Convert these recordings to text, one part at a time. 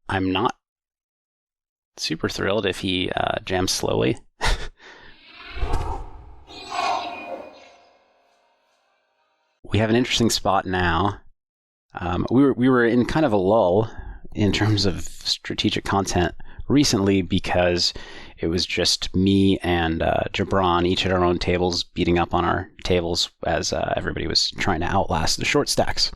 I'm not super thrilled if he jams slowly. We have an interesting spot now. We were in kind of a lull in terms of strategic content recently because it was just me and Gibran, each at our own tables, beating up on our tables as everybody was trying to outlast the short stacks.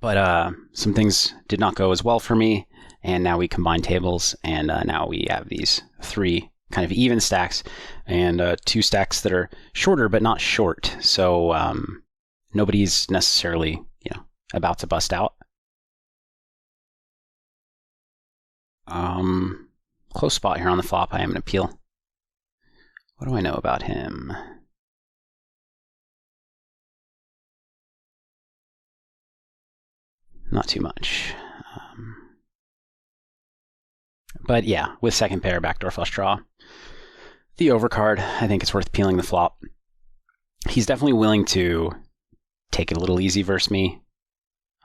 But some things did not go as well for me, and now we combine tables, and now we have these 3 kind of even stacks and 2 stacks that are shorter but not short. So nobody's necessarily, about to bust out. Close spot here on the flop. I am going to peel. What do I know about him? Not too much. But yeah, with second pair, backdoor flush draw, the overcard, I think it's worth peeling the flop. He's definitely willing to take it a little easy versus me.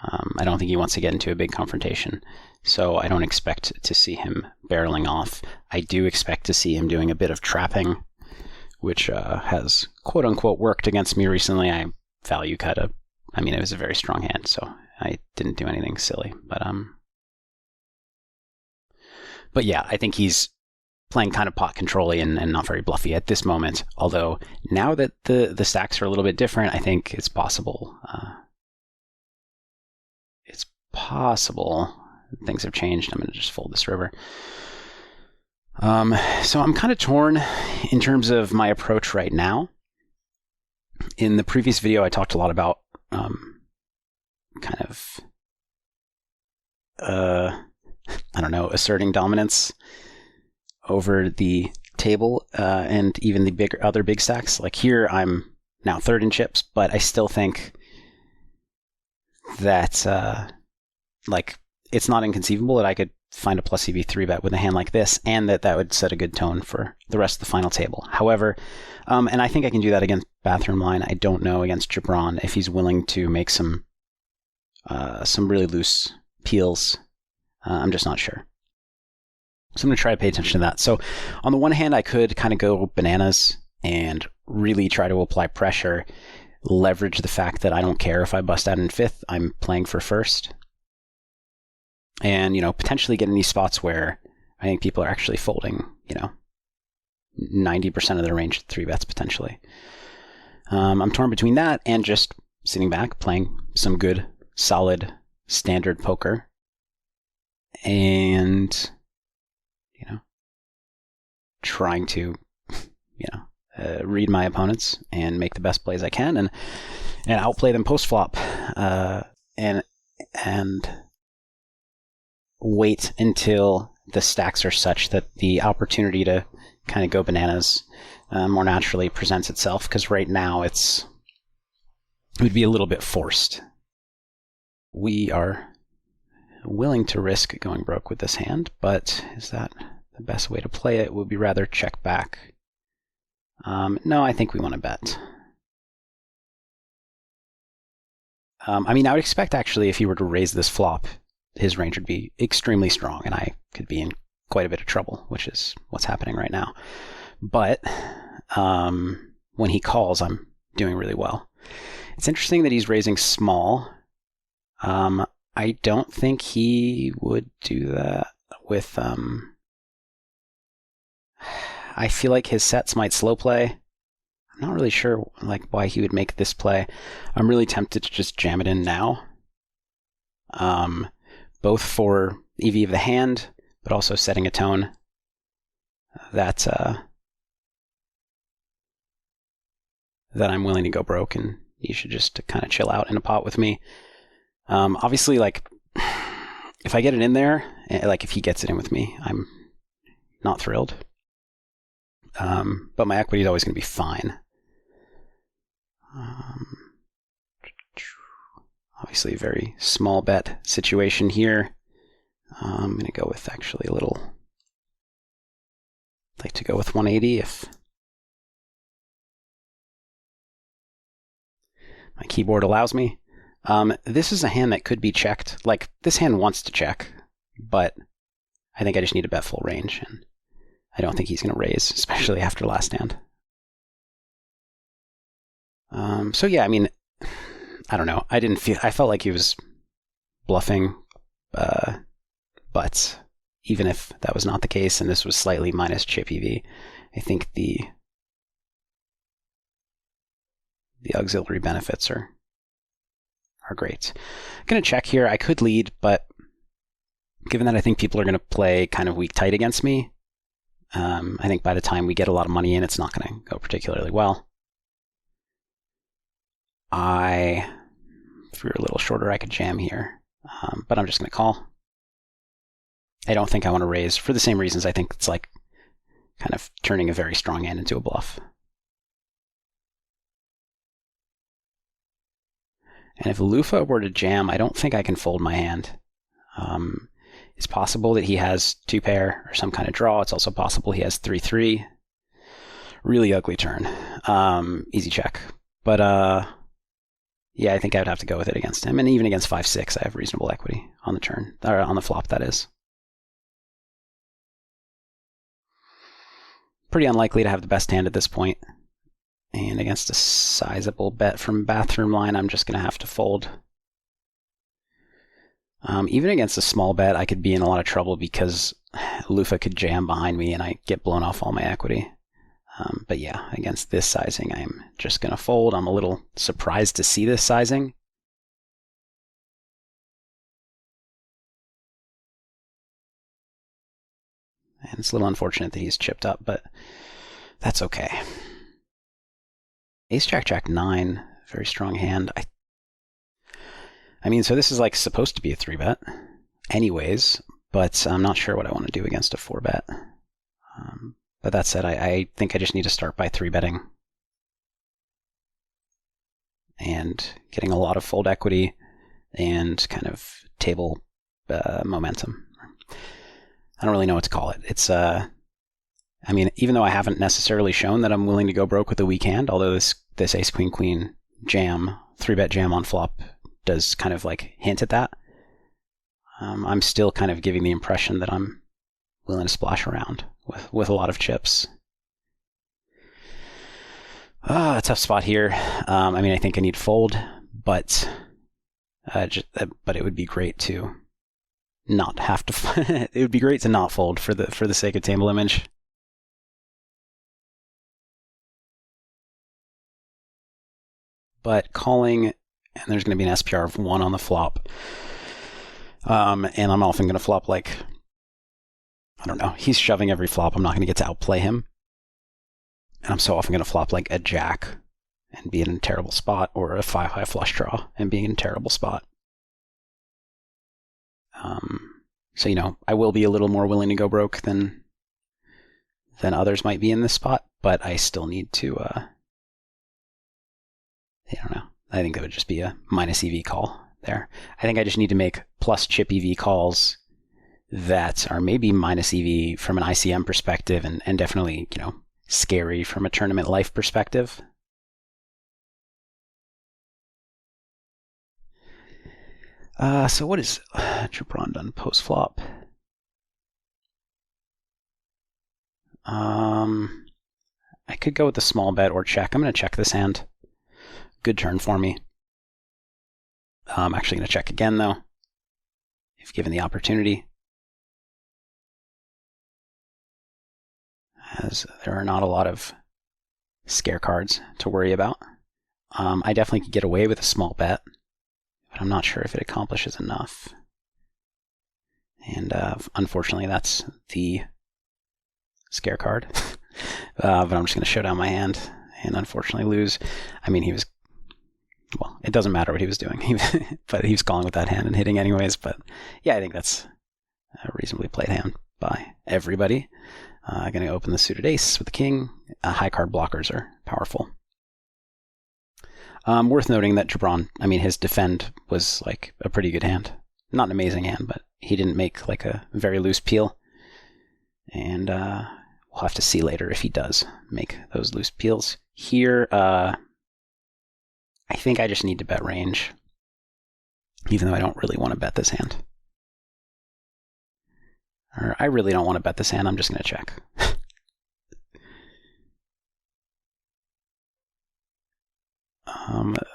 I don't think he wants to get into a big confrontation, so I don't expect to see him barreling off. I do expect to see him doing a bit of trapping, which has quote-unquote worked against me recently. I value cut it was a very strong hand, so I didn't do anything silly. But yeah, I think he's playing kind of pot control-y and not very bluffy at this moment, although now that the stacks are a little bit different, I think it's possible. Things have changed. I'm going to just fold this river. So I'm kind of torn in terms of my approach right now. In the previous video, I talked a lot about asserting dominance over the table and even the other big stacks. Like here, I'm now 3rd in chips, but I still think that it's not inconceivable that I could find a plus EV 3-bet with a hand like this, and that would set a good tone for the rest of the final table. However, and I think I can do that against Bathroom Line. I don't know against Gibran if he's willing to make some really loose peels. I'm just not sure. So I'm going to try to pay attention to that. So on the one hand, I could kind of go bananas and really try to apply pressure, leverage the fact that I don't care if I bust out in 5th. I'm playing for 1st. And, potentially get in these spots where I think people are actually folding, 90% of their range 3-bets potentially. I'm torn between that and just sitting back, playing some good, solid, standard poker. And, trying to, read my opponents and make the best plays I can and outplay them post-flop. And wait until the stacks are such that the opportunity to kind of go bananas more naturally presents itself, because right now it would be a little bit forced. We are willing to risk going broke with this hand, but is that the best way to play it? Would be rather check back. No, I think we want to bet. I would expect actually if he were to raise this flop, his range would be extremely strong, and I could be in quite a bit of trouble, which is what's happening right now. But when he calls, I'm doing really well. It's interesting that he's raising small. I don't think he would do that with... I feel like his sets might slow play. I'm not really sure why he would make this play. I'm really tempted to just jam it in now. Both for EV of the hand, but also setting a tone that I'm willing to go broke, and you should just kind of chill out in a pot with me. Obviously, if I get it in there, if he gets it in with me, I'm not thrilled. But my equity is always going to be fine. Obviously, a very small bet situation here. I'm going to go with actually a little... I'd like to go with 180 if my keyboard allows me. This is a hand that could be checked. This hand wants to check. but I think I just need to bet full range, and I don't think he's going to raise, especially after last hand. So yeah, I mean, I don't know. I felt like he was bluffing, but even if that was not the case, and this was slightly minus chip EV, I think the auxiliary benefits are great. I'm going to check here. I could lead, but given that I think people are going to play kind of weak tight against me, I think by the time we get a lot of money in, it's not going to go particularly well. If we were a little shorter, I could jam here, but I'm just going to call. I don't think I want to raise for the same reasons. I think it's like kind of turning a very strong hand into a bluff. And if Lufa were to jam, I don't think I can fold my hand. It's possible that he has 2-pair or some kind of draw. It's also possible he has 3-3. Really ugly turn. Easy check. But yeah, I think I'd have to go with it against him. And even against 5-6, I have reasonable equity on the turn, or on the flop, that is. Pretty unlikely to have the best hand at this point. And against a sizable bet from bathroom line, I'm just going to have to fold. Even against a small bet, I could be in a lot of trouble because Lufa could jam behind me and I get blown off all my equity. But yeah, against this sizing, I'm just going to fold. I'm a little surprised to see this sizing. And it's a little unfortunate that he's chipped up, but that's okay. Ace Jack Jack 9, very strong hand. I mean, so this is like supposed to be a 3-bet anyways, but I'm not sure what I want to do against a 4-bet. But that said, I think I just need to start by 3-betting and getting a lot of fold equity and kind of table momentum. I don't really know what to call it. It's I mean, even though I haven't necessarily shown that I'm willing to go broke with a weak hand, although this ace queen queen jam, 3-bet jam on flop does kind of like hint at that, I'm still kind of giving the impression that I'm willing to splash around with a lot of chips. A tough spot here. I mean, I think I need fold, but it would be great to not have to. It would be great to not fold for the sake of table image. But calling, and there's going to be an SPR of 1 on the flop. And I'm often going to flop like, I don't know, he's shoving every flop. I'm not going to get to outplay him. And I'm so often going to flop like a jack and be in a terrible spot, or a 5-high flush draw and being in a terrible spot. So, you know, I will be a little more willing to go broke than others might be in this spot, but I still need to, I don't know. I think that would just be a minus EV call there. I think I just need to make plus chip EV calls that are maybe minus EV from an ICM perspective, and definitely, you know, scary from a tournament life perspective. So what is Jabron done post flop? I could go with the small bet or check. I'm going to check this hand. Good turn for me. I'm actually going to check again, though, if given the opportunity, as there are not a lot of scare cards to worry about. I definitely could get away with a small bet, but I'm not sure if it accomplishes enough. And unfortunately, that's the scare card. But I'm just going to show down my hand and unfortunately lose. I mean, well, it doesn't matter what he was doing, but he was calling with that hand and hitting anyways. But yeah, I think that's a reasonably played hand by everybody. Going to open the suited ace with the king. High card blockers are powerful. Worth noting that Jabron, I mean, his defend was like a pretty good hand. Not an amazing hand, but he didn't make like a very loose peel. And we'll have to see later if he does make those loose peels. Here, I think I just need to bet range, even though I don't really want to bet this hand. Or I really don't want to bet this hand. I'm just going to check.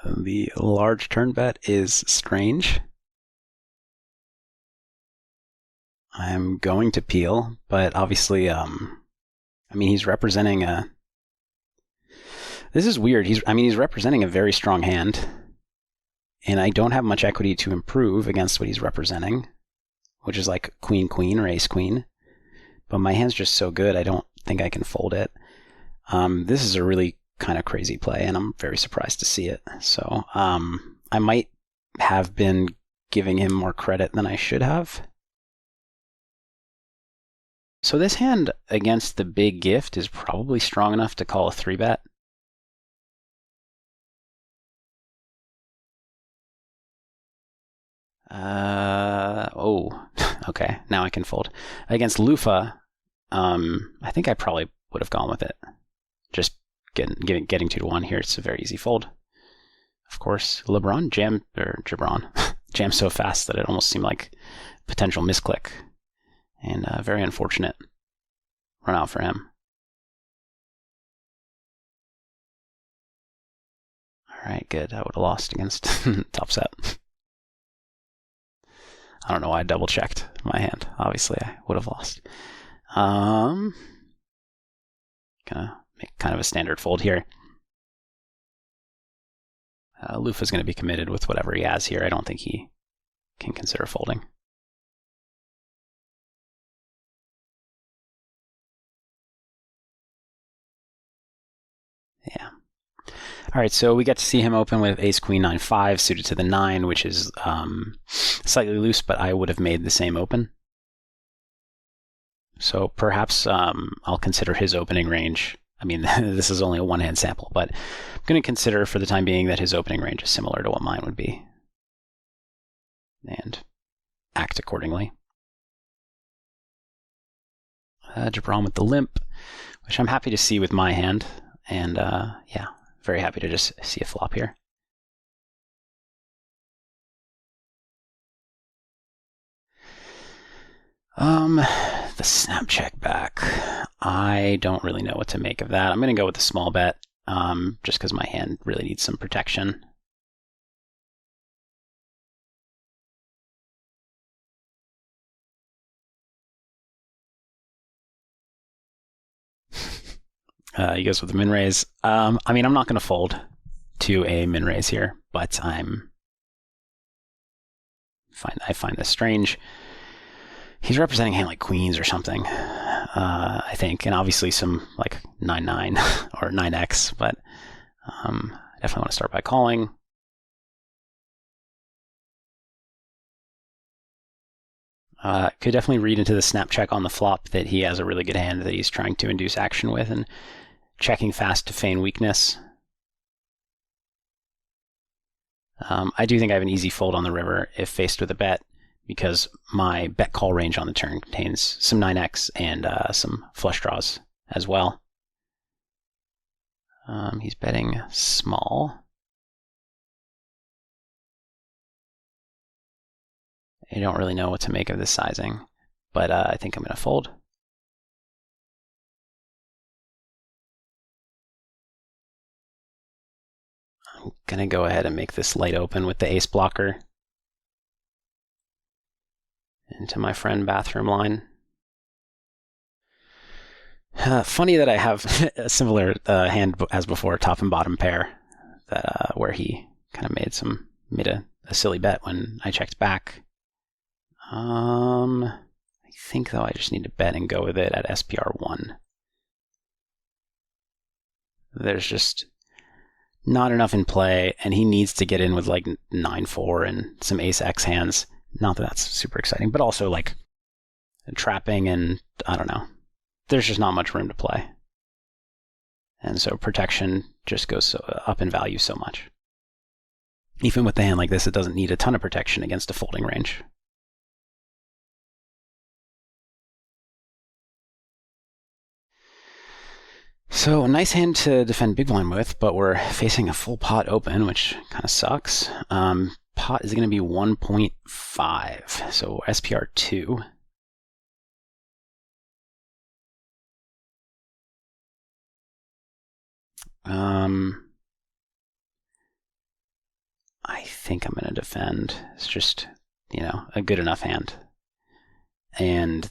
The large turn bet is strange. I'm going to peel, but obviously, I mean, he's representing a... This is weird. He's representing a very strong hand, and I don't have much equity to improve against what he's representing, which is like queen, queen, or ace, queen. But my hand's just so good, I don't think I can fold it. This is a really kind of crazy play, and I'm very surprised to see it. So I might have been giving him more credit than I should have. So this hand against the big gift is probably strong enough to call a 3-bet. Oh, okay, now I can fold. Against Lufa, I think I probably would have gone with it. Just getting 2-1 here, it's a very easy fold. Of course, Gibran jammed so fast that it almost seemed like potential misclick. And very unfortunate run out for him. All right, good. I would have lost against top set. I don't know why I double checked my hand. Obviously, I would have lost. Gonna make kind of a standard fold here. Lufa's going to be committed with whatever he has here. I don't think he can consider folding. Yeah. All right, so we get to see him open with ace queen 9-5 suited to the 9, which is slightly loose, but I would have made the same open. So perhaps I'll consider his opening range. I mean, this is only a one-hand sample, but I'm going to consider for the time being that his opening range is similar to what mine would be, and act accordingly. Gibran with the limp, which I'm happy to see with my hand, and yeah, very happy to just see a flop here. The snap check back. I don't really know what to make of that. I'm going to go with the small bet, just because my hand really needs some protection. He goes with the min raise. I mean, I'm not going to fold to a min raise here, but I find this strange. He's representing a hand like queens or something, I think, and obviously some like 9-9 or 9x, but I definitely want to start by calling. Could definitely read into the snap check on the flop that he has a really good hand that he's trying to induce action with and checking fast to feign weakness. I do think I have an easy fold on the river if faced with a bet, because my bet call range on the turn contains some 9x and some flush draws as well. He's betting small. I don't really know what to make of this sizing, but I think I'm going to fold. I'm going to go ahead and make this light open with the ace blocker into my friend bathroom line. Funny that I have a similar hand as before, top and bottom pair, that where he kind of made a silly bet when I checked back. I think though I just need to bet and go with it at SPR 1. There's just not enough in play, and he needs to get in with like 9-4 and some ace X hands. Not that that's super exciting, but also like trapping, and I don't know. There's just not much room to play. And so protection just goes up in value so much. Even with a hand like this, it doesn't need a ton of protection against a folding range. So a nice hand to defend big blind with, but we're facing a full pot open, which kind of sucks. Pot is going to be 1.5, so SPR 2. I think I'm going to defend. It's just, a good enough hand. And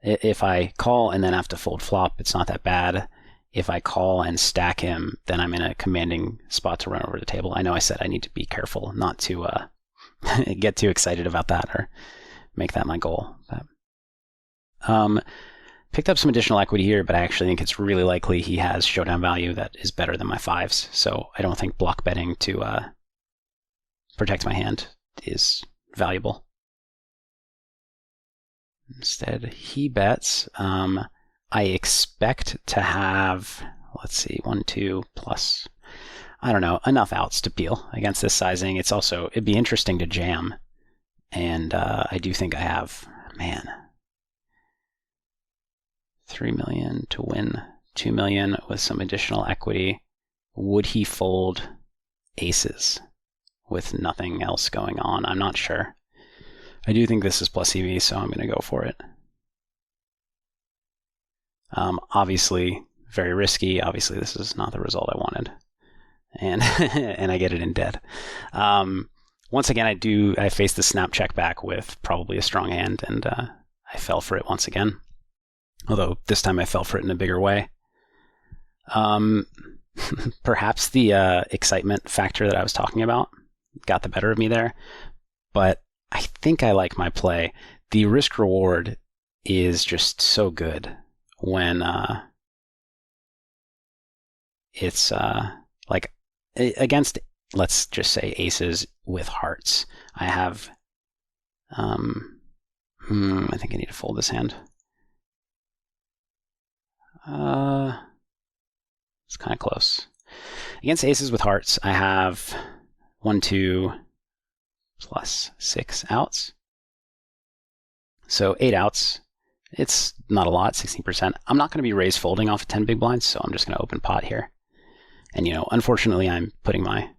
if I call and then have to fold flop, it's not that bad. If I call and stack him, then I'm in a commanding spot to run over the table. I know I said I need to be careful not to get too excited about that or make that my goal. But, picked up some additional equity here, but I actually think it's really likely he has showdown value that is better than my fives. So I don't think block betting to protect my hand is valuable. Instead, he bets. I expect to have, let's see, 1, 2 plus, I don't know, enough outs to peel against this sizing. It'd be interesting to jam. And I do think I have, 3 million to win 2 million with some additional equity. Would he fold aces with nothing else going on? I'm not sure. I do think this is plus EV, so I'm going to go for it. Obviously, very risky. Obviously, this is not the result I wanted. And and I get it in dead. Once again, I faced the snap check back with probably a strong hand, and I fell for it once again. Although this time I fell for it in a bigger way. Perhaps the excitement factor that I was talking about got the better of me there, but I think I like my play. The risk reward is just so good when it's like against, let's just say, aces with hearts. I have I think I need to fold this hand. It's kind of close. Against aces with hearts, I have 1, 2 plus 6 outs. So 8 outs. It's not a lot, 16%. I'm not going to be raise folding off of 10 big blinds, so I'm just going to open pot here. And, unfortunately, I'm putting my,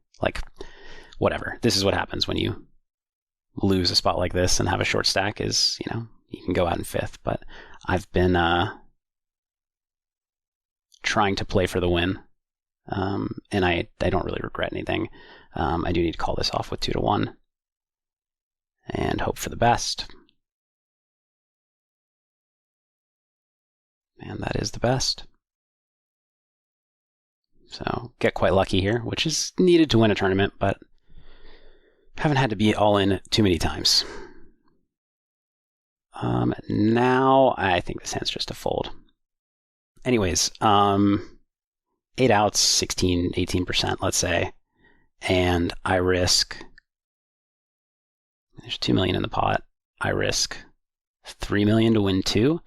whatever. This is what happens when you lose a spot like this and have a short stack is, you can go out in fifth. But I've been trying to play for the win, and I don't really regret anything. I do need to call this off with 2 to 1 and hope for the best. And that is the best. So get quite lucky here, which is needed to win a tournament, but haven't had to be all in too many times. Now I think this hand's just a fold. Anyways, 8 outs, 16, 18%, let's say, and I risk, there's 2 million in the pot. I risk 3 million to win 2,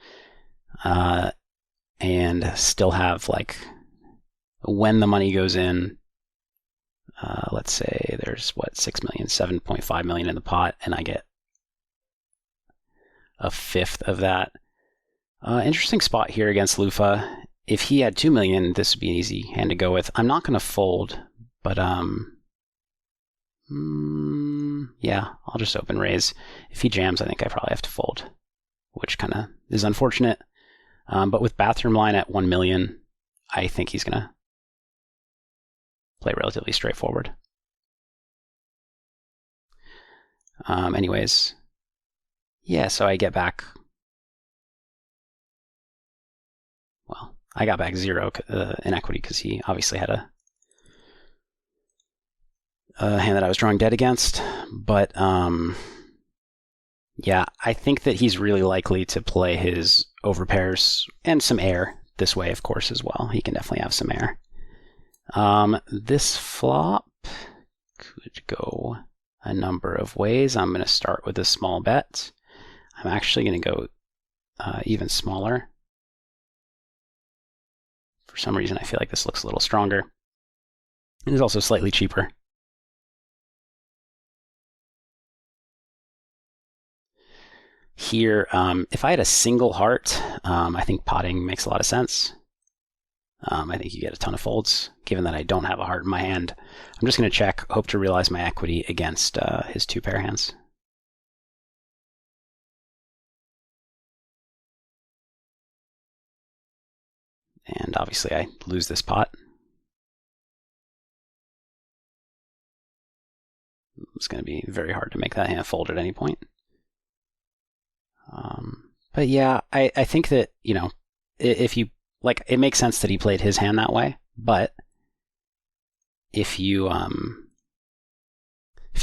and still have, when the money goes in, let's say there's 6 million, 7.5 million in the pot, and I get a fifth of that. Interesting spot here against Lufa. If he had 2 million, this would be an easy hand to go with. I'm not going to fold, but yeah, I'll just open raise. If he jams, I think I probably have to fold, which kind of is unfortunate. But with bathroom line at 1 million, I think he's going to play relatively straightforward. Anyways, yeah, so I get back, well, I got back 0 in equity because he obviously had a hand that I was drawing dead against. But yeah, I think that he's really likely to play his overpairs and some air this way, of course, as well. He can definitely have some air. This flop could go a number of ways. I'm going to start with a small bet. I'm actually going to go even smaller. For some reason, I feel like this looks a little stronger. It is also slightly cheaper. Here, if I had a single heart, I think potting makes a lot of sense. I think you get a ton of folds. Given that I don't have a heart in my hand, I'm just going to check, hope to realize my equity against his 2 pair hands. And obviously I lose this pot. it's going to be very hard to make that hand fold at any point. But yeah, I think that, you know, if you, like, it makes sense that he played his hand that way, but if you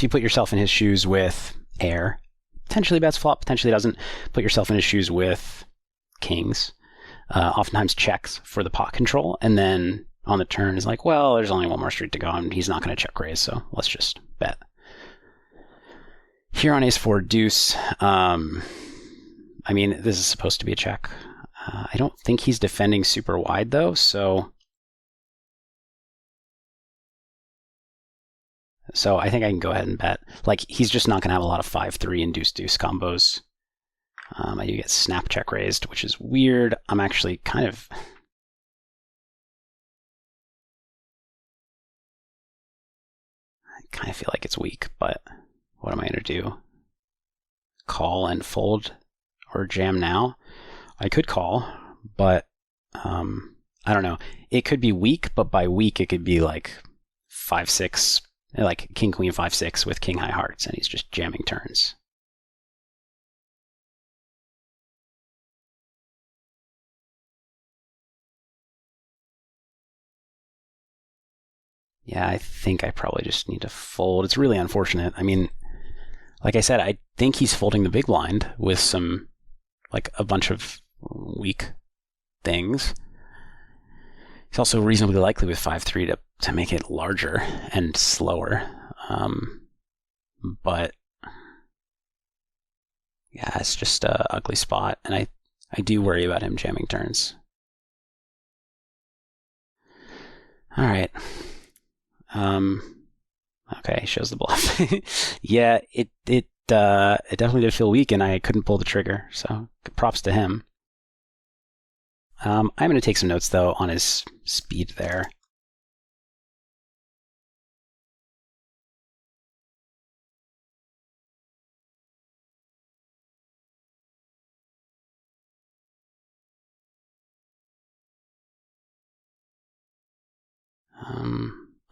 put yourself in his shoes with air, potentially bets flop, potentially doesn't. Put yourself in his shoes with kings, oftentimes checks for the pot control, and then on the turn is like, well, there's only one more street to go, and he's not going to check raise, so let's just bet. Here on ace-4 deuce, I mean, this is supposed to be a check. I don't think he's defending super wide, though, so I think I can go ahead and bet. Like, he's just not going to have a lot of 5-3 and deuce-deuce combos. I do get snap check raised, which is weird. I'm actually kind of... I kind of feel like it's weak, but what am I going to do? Call and fold or jam now? I could call, but I don't know. It could be weak, but by weak it could be like 5-6, like king queen 5-6 with king high hearts, and he's just jamming turns. Yeah, I think I probably just need to fold. It's really unfortunate. I mean, like I said, I think he's folding the big blind with some, like, a bunch of weak things. He's also reasonably likely with 5-3 to make it larger and slower. But yeah, it's just an ugly spot, and I do worry about him jamming turns. All right. Okay, shows the bluff. Yeah, it definitely did feel weak, and I couldn't pull the trigger, so props to him. I'm going to take some notes, though, on his speed there.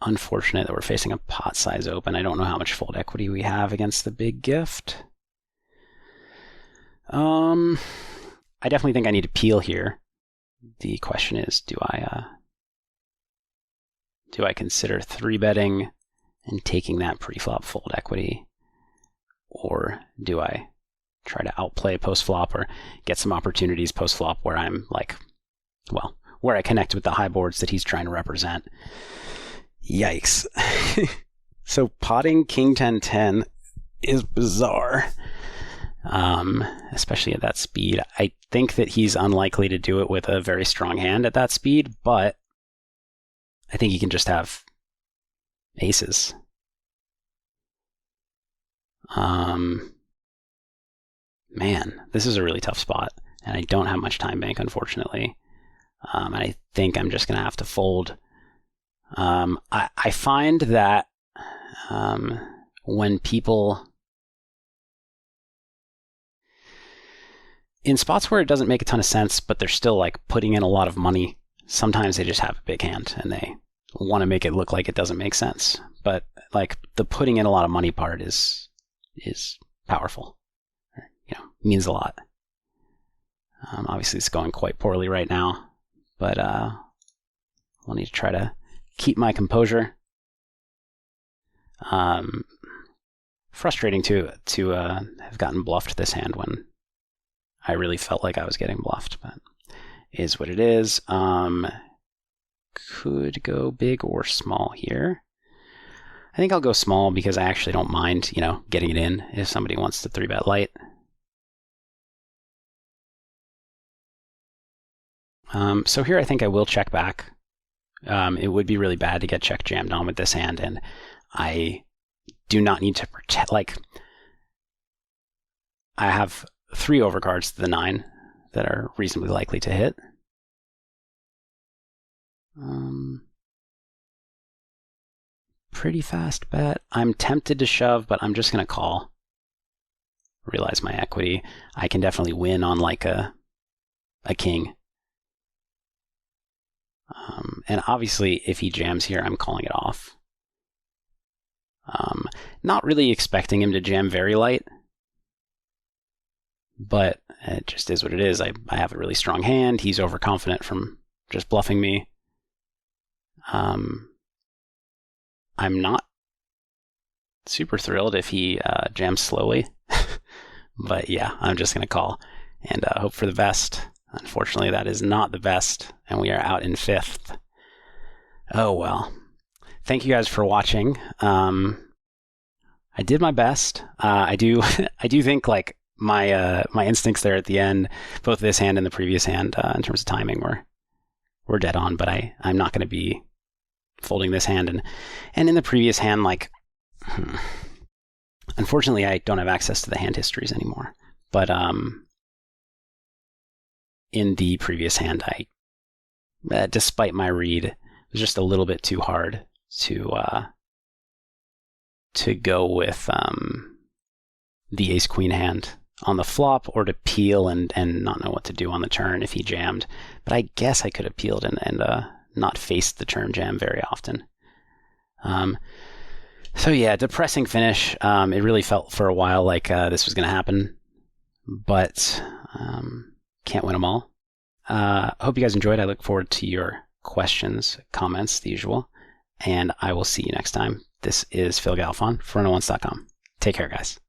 Unfortunate that we're facing a pot size open. I don't know how much fold equity we have against the big gift. I definitely think I need to peel here. The question is, do I consider 3-betting and taking that pre-flop fold equity, or do I try to outplay post-flop or get some opportunities post-flop where I'm like, well, where I connect with the high boards that he's trying to represent? Yikes. So potting king 10-10 is bizarre, especially at that speed. I think that he's unlikely to do it with a very strong hand at that speed, but I think he can just have aces. Man, this is a really tough spot, and I don't have much time bank, unfortunately. I think I'm just going to have to fold. I find that when people, in spots where it doesn't make a ton of sense, but they're still like putting in a lot of money, sometimes they just have a big hand and they want to make it look like it doesn't make sense. But like the putting in a lot of money part is powerful. You know, means a lot. Obviously, it's going quite poorly right now, but I'll need to try to keep my composure. Frustrating to have gotten bluffed this hand when I really felt like I was getting bluffed, but is what it is. Could go big or small here. I think I'll go small because I actually don't mind, you know, getting it in if somebody wants to 3-bet light. So here I think I will check back. It would be really bad to get check jammed on with this hand, and I do not need to protect. Like, I have 3 overcards to the 9 that are reasonably likely to hit. Pretty fast bet. I'm tempted to shove, but I'm just going to call. Realize my equity. I can definitely win on like a king. And obviously, if he jams here, I'm calling it off. Not really expecting him to jam very light, but it just is what it is. I have a really strong hand. He's overconfident from just bluffing me. I'm not super thrilled if he jams slowly, but yeah, I'm just going to call and hope for the best. Unfortunately, that is not the best, and we are out in fifth. Oh well. Thank you guys for watching. I did my best. I do think like my instincts there at the end, both this hand and the previous hand, in terms of timing, were dead on. But I'm not going to be folding this hand, and in the previous hand, like, unfortunately, I don't have access to the hand histories anymore. But in the previous hand, despite my read, it was just a little bit too hard to go with the ace queen hand on the flop, or to peel and not know what to do on the turn if he jammed. But I guess I could have peeled and not faced the turn jam very often. So yeah, depressing finish. It really felt for a while like this was going to happen, but can't win them all. Hope you guys enjoyed. I look forward to your questions, comments, the usual, and I will see you next time. This is Phil Galfond for 101s.com. Take care, guys.